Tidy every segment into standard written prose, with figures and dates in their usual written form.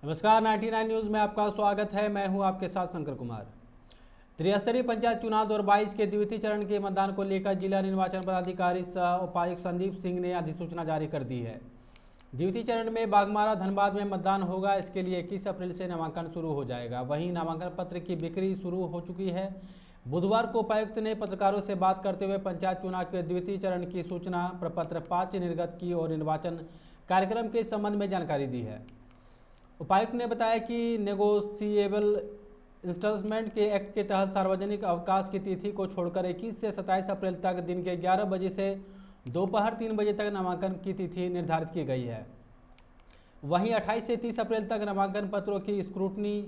नमस्कार, 99 न्यूज़ में आपका स्वागत है। मैं हूं आपके साथ शंकर कुमार। त्रिस्तरीय पंचायत चुनाव 2022 के द्वितीय चरण के मतदान को लेकर जिला निर्वाचन पदाधिकारी सह उपायुक्त संदीप सिंह ने अधिसूचना जारी कर दी है। द्वितीय चरण में बाघमारा धनबाद में मतदान होगा। इसके लिए 21 अप्रैल से नामांकन शुरू हो जाएगा। वहीं नामांकन पत्र की बिक्री शुरू हो चुकी है। बुधवार को उपायुक्त ने पत्रकारों से बात करते हुए पंचायत चुनाव के द्वितीय चरण की सूचना प्रपत्र 5 निर्गत की और निर्वाचन कार्यक्रम के संबंध में जानकारी दी है। उपायुक्त ने बताया कि नेगोशिएबल इंस्टॉलमेंट के एक्ट के तहत सार्वजनिक अवकाश की तिथि को छोड़कर 21 से 27 अप्रैल तक दिन के 11 बजे से दोपहर 3 बजे तक नामांकन की तिथि निर्धारित की गई है। वहीं 28 से 30 अप्रैल तक नामांकन पत्रों की स्क्रूटनी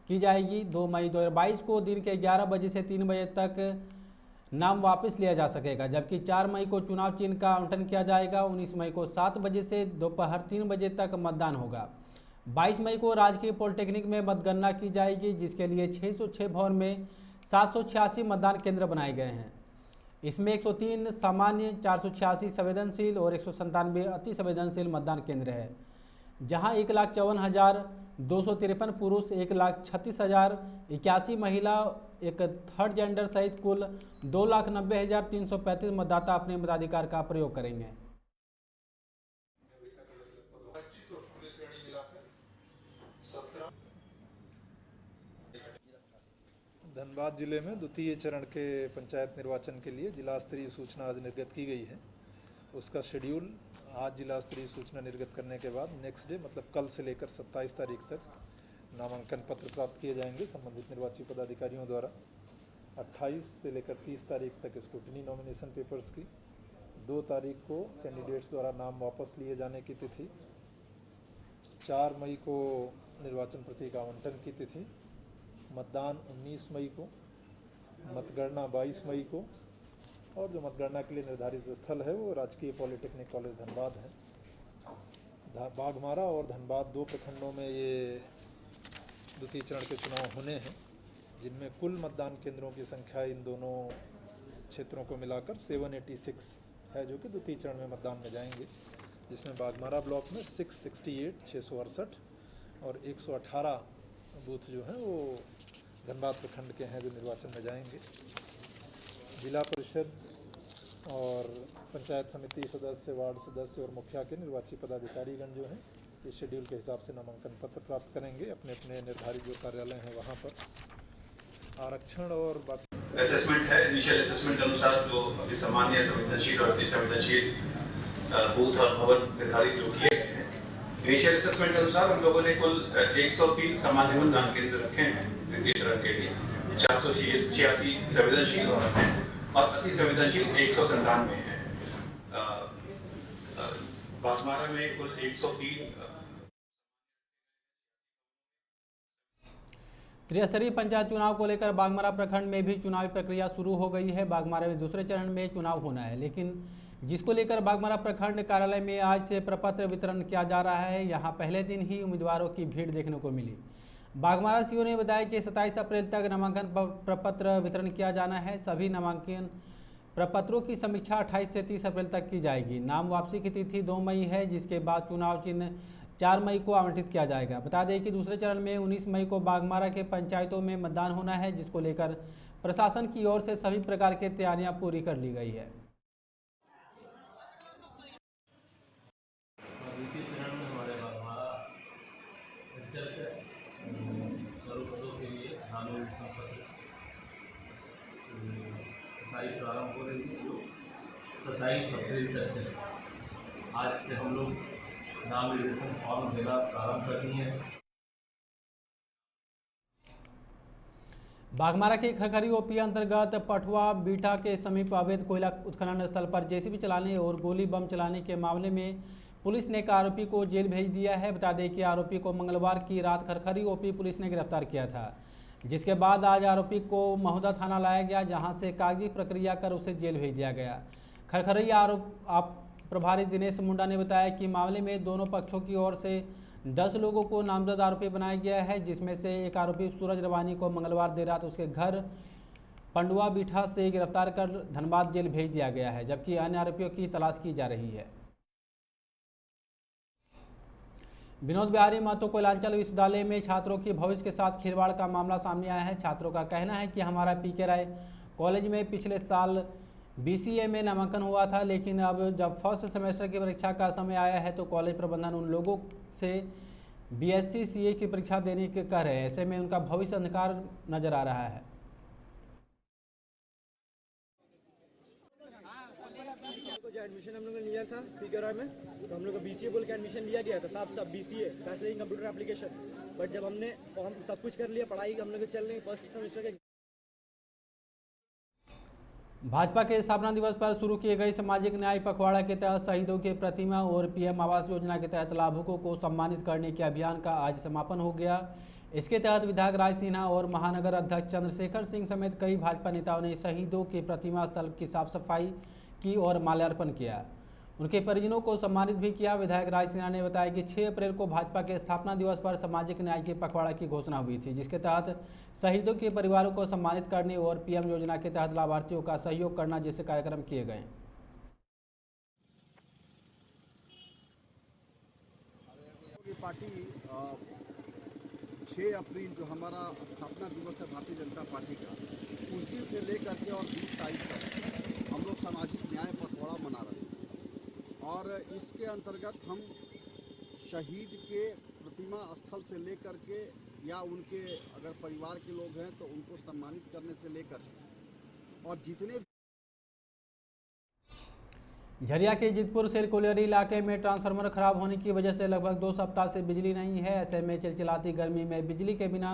की जाएगी। 2 मई 2022 को दिन के 11 बजे से 3 बजे तक नाम वापस लिया जा सकेगा, जबकि 4 मई को चुनाव चिन्ह का आवंटन किया जाएगा। 19 मई को 7 बजे से दोपहर 3 बजे तक मतदान होगा। 22 मई को राजकीय पॉलिटेक्निक में मतगणना की जाएगी, जिसके लिए 606 भवन में 786 मतदान केंद्र बनाए गए हैं। इसमें 103 सामान्य, 486 संवेदनशील और 197 अति संवेदनशील मतदान केंद्र है, जहां 1,54,253 पुरुष, 1,36,081 महिला, एक थर्ड जेंडर सहित कुल 2,90,335 मतदाता अपने मताधिकार का प्रयोग करेंगे। धनबाद जिले में द्वितीय चरण के पंचायत निर्वाचन के लिए जिला स्तरीय सूचना आज निर्गत की गई है। उसका शेड्यूल आज जिला स्तरीय सूचना निर्गत करने के बाद नेक्स्ट डे मतलब कल से लेकर 27 तारीख तक नामांकन पत्र प्राप्त किए जाएंगे संबंधित निर्वाची पदाधिकारियों द्वारा। 28 से लेकर 30 तारीख तक स्क्रूटनी नॉमिनेशन पेपर्स की, 2 तारीख को कैंडिडेट्स द्वारा नाम वापस लिए जाने की तिथि, 4 मई को निर्वाचन प्रतीक आवंटन की तिथि, मतदान 19 मई को, मतगणना 22 मई को, और जो मतगणना के लिए निर्धारित स्थल है वो राजकीय पॉलिटेक्निक कॉलेज धनबाद है। बाघमारा और धनबाद 2 प्रखंडों में ये द्वितीय चरण के चुनाव होने हैं, जिनमें कुल मतदान केंद्रों की संख्या इन दोनों क्षेत्रों को मिलाकर 786 है, जो कि द्वितीय चरण में मतदान में जाएंगे, जिसमें बाघमारा ब्लॉक में 668 और 118 बूथ जो हैं वो धनबाद प्रखंड के हैं जो निर्वाचन में जाएंगे। जिला परिषद और पंचायत समिति सदस्य, वार्ड सदस्य और मुखिया के निर्वाची पदाधिकारीगण जो हैं इस शेड्यूल के हिसाब से नामांकन पत्र प्राप्त करेंगे अपने अपने निर्धारित जो कार्यालय हैं वहाँ पर। आरक्षण और बाकी असेसमेंट है, इनिशियल असेसमेंट के अनुसार जो अभी सामान्य, संवेदनशील और अति संवेदनशील बूथ और भवन निर्धारित जो किए गए हैं, इनिशियल असेसमेंट के अनुसार हम लोगों ने कुल 103 सामान्य मतदान केंद्र रखे हैं द्वितीय चरण के लिए। 486 संवेदनशील और अति संवेदनशील 197 है। बाघमारा में कुल 103। त्रिस्तरीय पंचायत चुनाव को लेकर बाघमारा प्रखंड में भी चुनावी प्रक्रिया शुरू हो गई है। बाघमारा में दूसरे चरण में चुनाव होना है, लेकिन जिसको लेकर बाघमारा प्रखंड कार्यालय में आज से प्रपत्र वितरण किया जा रहा है। यहां पहले दिन ही उम्मीदवारों की भीड़ देखने को मिली। बाघमारा सीओ ने बताया कि 27 अप्रैल तक नामांकन प्रपत्र वितरण किया जाना है। सभी नामांकन प्रपत्रों की समीक्षा 28 से 30 अप्रैल तक की जाएगी। नाम वापसी की तिथि 2 मई है, जिसके बाद चुनाव चिन्ह 4 मई को आवंटित किया जाएगा। बता दें कि दूसरे चरण में 19 मई को बाघमारा के पंचायतों में मतदान होना है, जिसको लेकर प्रशासन की ओर से सभी प्रकार की तैयारियां पूरी कर ली गई है। द्वितीय चरण में हमारे बाघमारा अंचल के स्वरूपदों के लिए नामनिर्देशन पत्र तारीख प्रारंभ हो रही है, जो 27 अप्रैल तक चले। आज से हम लोग नाम निर्देशन फॉर्म देना प्रारंभ कर दिए हैं। बाघमारा के खरखरी ओपी अंतर्गत पठुआ बीटा के समीप अवैध कोयला उत्खनन स्थल पर जेसीबी चलाने और गोली बम चलाने के मामले में पुलिस ने एक आरोपी को जेल भेज दिया है। बता दें कि आरोपी को मंगलवार की रात खरखरी ओपी पुलिस ने गिरफ्तार किया था, जिसके बाद आज आरोपी को महुदा थाना लाया गया, जहां से कागजी प्रक्रिया कर उसे जेल भेज दिया गया। खरखरी आरोप प्रभारी दिनेश मुंडा ने बताया कि मामले में दोनों पक्षों की ओर से 10 लोगों को नामजद आरोपी बनाया गया है, जिसमें से एक आरोपी सूरज रवानी को मंगलवार देर रात उसके घर पंडुआ बीठा से गिरफ्तार कर धनबाद जेल भेज दिया गया है, जबकि अन्य आरोपियों की तलाश की जा रही है। विनोद बिहारी महतो कोयलांचल विश्वविद्यालय में छात्रों के भविष्य के साथ खिलवाड़ का मामला सामने आया है। छात्रों का कहना है कि हमारा पीके राय कॉलेज में पिछले साल बीसीए में नामांकन हुआ था, लेकिन अब जब फर्स्ट सेमेस्टर की परीक्षा का समय आया है तो कॉलेज प्रबंधन उन लोगों से बीएससी सीए की परीक्षा देने के कह रहे हैं। ऐसे में उनका भविष्य अंधकार नजर आ रहा है। जो एडमिशन हम लोग ने लिया था पीके राय में, तो हम लोग को बीसीए बोल के एडमिशन लिया गया था, सब BCA bachelor in computer application. But जब हमने फॉर्म सब कुछ कर लिया, पढ़ाई हम लोग के चल रही फर्स्ट सेमेस्टर के। भाजपा के स्थापना दिवस पर शुरू किए गए सामाजिक न्याय पखवाड़ा के तहत शहीदों की प्रतिमा और पीएम आवास योजना के तहत लाभुकों को सम्मानित करने के अभियान का आज समापन हो गया। इसके तहत विधायक राज सिन्हा और महानगर अध्यक्ष चंद्रशेखर सिंह समेत कई भाजपा नेताओं ने शहीदों के प्रतिमा स्थल की साफ सफाई की और माल्यार्पण किया। उनके परिजनों को सम्मानित भी किया। विधायक राज सिन्हा ने बताया कि 6 अप्रैल को भाजपा के स्थापना दिवस पर सामाजिक न्याय के पखवाड़ा की घोषणा हुई थी, जिसके तहत शहीदों के परिवारों को सम्मानित करने और पीएम योजना के तहत लाभार्थियों का सहयोग करना जैसे कार्यक्रम किए गए। पार्टी 6 अप्रैल जो हमारा स्थापना दिवस है भारतीय जनता पार्टी का, उस दिन से लेकर के और 20 तारीख तक हम लोग सामाजिक न्याय पखवाड़ा मना रहे हैं। और इसके अंतर्गत हम शहीद के प्रतिमा स्थल से लेकर के या उनके अगर परिवार के लोग हैं तो उनको सम्मानित करने से लेकर और जितने झरिया के जितपुर सेल कोलियरी इलाके में ट्रांसफार्मर खराब होने की वजह से लगभग 2 सप्ताह से बिजली नहीं है। ऐसे में चिलचिलाती गर्मी में बिजली के बिना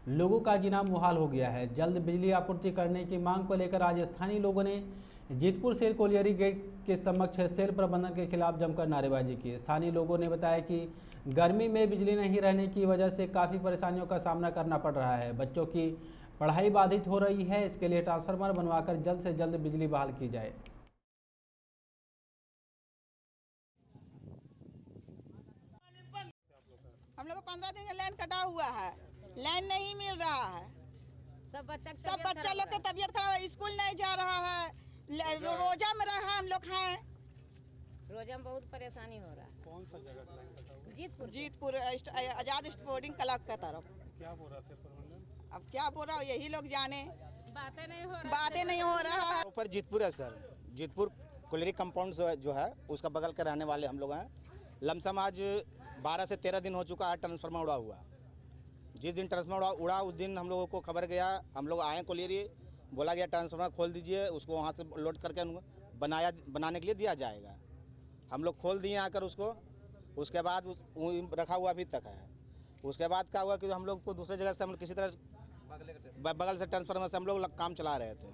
लोगों का जीना मुहाल हो गया है। जल्द बिजली आपूर्ति करने की मांग को लेकर आज स्थानीय लोगों ने जितपुर सेल कोलियरी गेट के समक्ष सेल प्रबंधन के खिलाफ जमकर नारेबाजी की। स्थानीय लोगों ने बताया कि गर्मी में बिजली नहीं रहने की वजह से काफ़ी परेशानियों का सामना करना पड़ रहा है। बच्चों की पढ़ाई बाधित हो रही है। इसके लिए ट्रांसफार्मर बनवाकर जल्द से जल्द बिजली बहाल की जाए। हम लोग को 15 दिन का लाइन कटा हुआ है, लाइन नहीं मिल रहा है। सब बच्चा लोग की तबीयत खराब है, स्कूल नहीं जा रहा है, रोजा में रहा हम लोग हैं। रोजा में बहुत परेशानी हो रहा है। कौन सा जगह लाइन कटा हुआ? जीतपुर आजाद स्पोर्टिंग क्लब का तरफ। क्या बोल रहा है प्रबंधन? अब क्या बोल रहा हो यही लोग जाने, बातें नहीं हो रहा है। ऊपर जीतपुर है सर, जीतपुर कोलियरी कंपाउंड जो है उसका बगल के रहने वाले हम लोग हैं। लमसम आज 12 से 13 दिन हो चुका है ट्रांसफार्मर उड़ा हुआ। जिस दिन ट्रांसफार्मर उड़ा उस दिन हम लोगों को खबर गया, हम लोग आए कोलियरी, बोला गया ट्रांसफार्मर खोल दीजिए, उसको वहाँ से लोड करके बनाने के लिए दिया जाएगा। हम लोग खोल दिए आकर उसको, उसके बाद रखा हुआ अभी तक है। उसके बाद क्या हुआ कि हम लोग को दूसरे जगह से हम किसी तरह बगल से ट्रांसफार्मर से हम लोग काम चला रहे थे।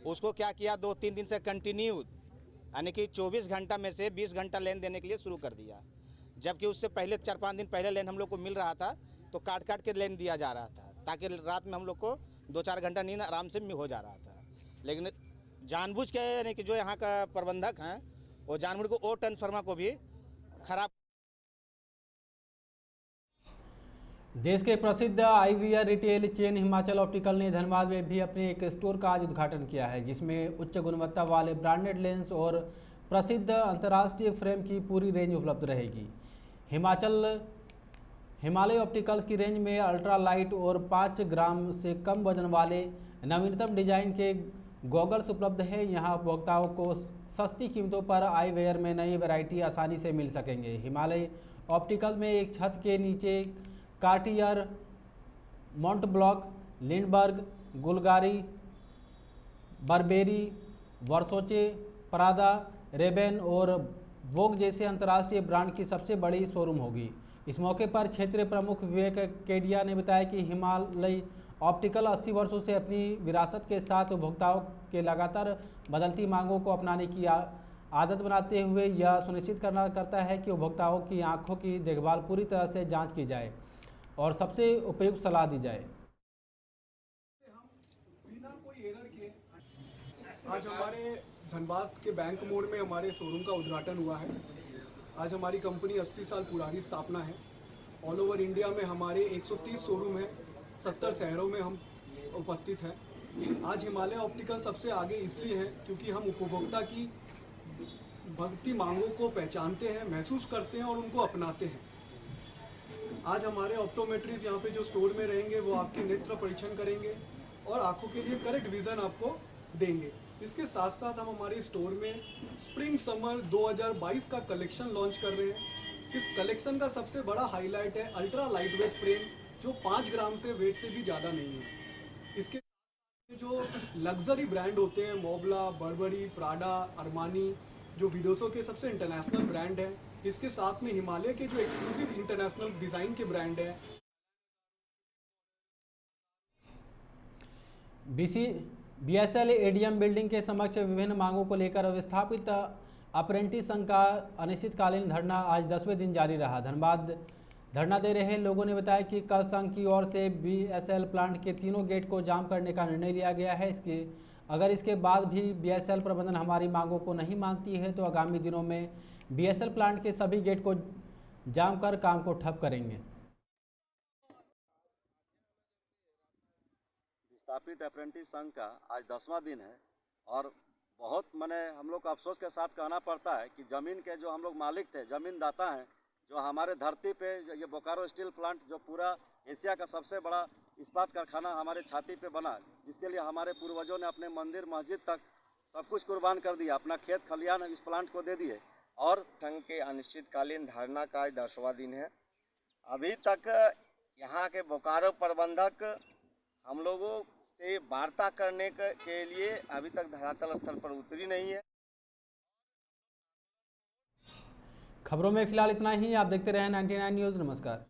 उसको क्या किया, 2-3 दिन से कंटिन्यू यानी कि 24 घंटा में से 20 घंटा लेन देने के लिए शुरू कर दिया। जबकि उससे पहले 4-5 दिन पहले लेन हम लोग को मिल रहा था तो काट के लेन दिया जा रहा था, ताकि रात में हम लोग को 2-4 घंटा नींद आराम से हो जा रहा था। लेकिन जानबूझ के यानी कि जो यहाँ का प्रबंधक हैं वो जानबूझ को वो ट्रांसफार्मर को भी खराब। देश के प्रसिद्ध IVR retail chain Himachal optical ने धनबाद में भी अपने एक स्टोर का आज उद्घाटन किया है, जिसमें उच्च गुणवत्ता वाले ब्रांडेड लेंस और प्रसिद्ध अंतर्राष्ट्रीय फ्रेम की पूरी रेंज उपलब्ध रहेगी। हिमालय ऑप्टिकल्स की रेंज में अल्ट्रा लाइट और 5 ग्राम से कम वजन वाले नवीनतम डिजाइन के गॉगल्स उपलब्ध है। यहाँ उपभोक्ताओं को सस्ती कीमतों पर आईवेयर में नई वैरायटी आसानी से मिल सकेंगे। हिमालय ऑप्टिकल में एक छत के नीचे कार्टियर, मोंटब्लॉक, लिंडबर्ग, गुलगारी, बर्बेरी, वर्सोचे, प्रादा, रेबेन और वोग जैसे अंतर्राष्ट्रीय ब्रांड की सबसे बड़ी शोरूम होगी। इस मौके पर क्षेत्रीय प्रमुख विवेक केडिया ने बताया कि हिमालय ऑप्टिकल 80 वर्षों से अपनी विरासत के साथ उपभोक्ताओं के लगातार बदलती मांगों को अपनाने की आदत बनाते हुए यह सुनिश्चित करता है कि उपभोक्ताओं की आंखों की देखभाल पूरी तरह से जांच की जाए और सबसे उपयुक्त सलाह दी जाए। बिना कोई एरर के आज हमारे धनबाद के बैंक मोड़ में हमारे शोरूम का उद्घाटन हुआ है। आज हमारी कंपनी 80 साल पुरानी स्थापना है। ऑल ओवर इंडिया में हमारे 130 शोरूम हैं, 70 शहरों में हम उपस्थित हैं। आज हिमालय ऑप्टिकल सबसे आगे इसलिए है क्योंकि हम उपभोक्ता की बढ़ती मांगों को पहचानते हैं, महसूस करते हैं और उनको अपनाते हैं। आज हमारे ऑप्टोमेट्रिस्ट यहाँ पे जो स्टोर में रहेंगे वो आपके नेत्र परीक्षण करेंगे और आंखों के लिए करेक्ट विजन आपको देंगे। इसके साथ साथ हम हमारे स्टोर में स्प्रिंग समर 2022 का कलेक्शन लॉन्च कर रहे हैं। इस कलेक्शन का सबसे बड़ा हाईलाइट है अल्ट्रा लाइट वेट फ्रेम, जो 5 ग्राम से वेट से भी ज़्यादा नहीं है। इसके जो लग्जरी ब्रांड होते हैं, मोबला, बर्बरी, प्राडा, अरमानी, जो विदेशों के सबसे इंटरनेशनल ब्रांड हैं, इसके साथ में हिमालय के जो एक्सक्लूसिव इंटरनेशनल डिज़ाइन के ब्रांड हैं। BSL एडीएम बिल्डिंग के समक्ष विभिन्न मांगों को लेकर विस्थापित अप्रेंटिस संघ का अनिश्चितकालीन धरना आज 10वें दिन जारी रहा। धनबाद धरना दे रहे लोगों ने बताया कि कल संघ की ओर से BSL प्लांट के तीनों गेट को जाम करने का निर्णय लिया गया है। अगर इसके बाद भी BSL प्रबंधन हमारी मांगों को नहीं मानती है तो आगामी दिनों में BSL प्लांट के सभी गेट को जाम कर काम को ठप करेंगे। विस्थापित अप्रेंटिस संघ का आज 10वां दिन है और बहुत हम लोग को अफसोस के साथ कहना पड़ता है कि ज़मीन के जो हम लोग मालिक थे, ज़मीनदाता हैं, जो हमारे धरती पे ये बोकारो स्टील प्लांट जो पूरा एशिया का सबसे बड़ा इस्पात कारखाना हमारे छाती पे बना, जिसके लिए हमारे पूर्वजों ने अपने मंदिर मस्जिद तक सब कुछ कुर्बान कर दिया, अपना खेत खलियान इस प्लांट को दे दिए। और संघ के अनिश्चितकालीन धरना का आज 10वां दिन है। अभी तक यहाँ के बोकारो प्रबंधक हम लोगों से वार्ता करने के लिए अभी तक धरातल स्थल पर उतरी नहीं है। खबरों में फिलहाल इतना ही। आप देखते रहें 99 न्यूज़। नमस्कार।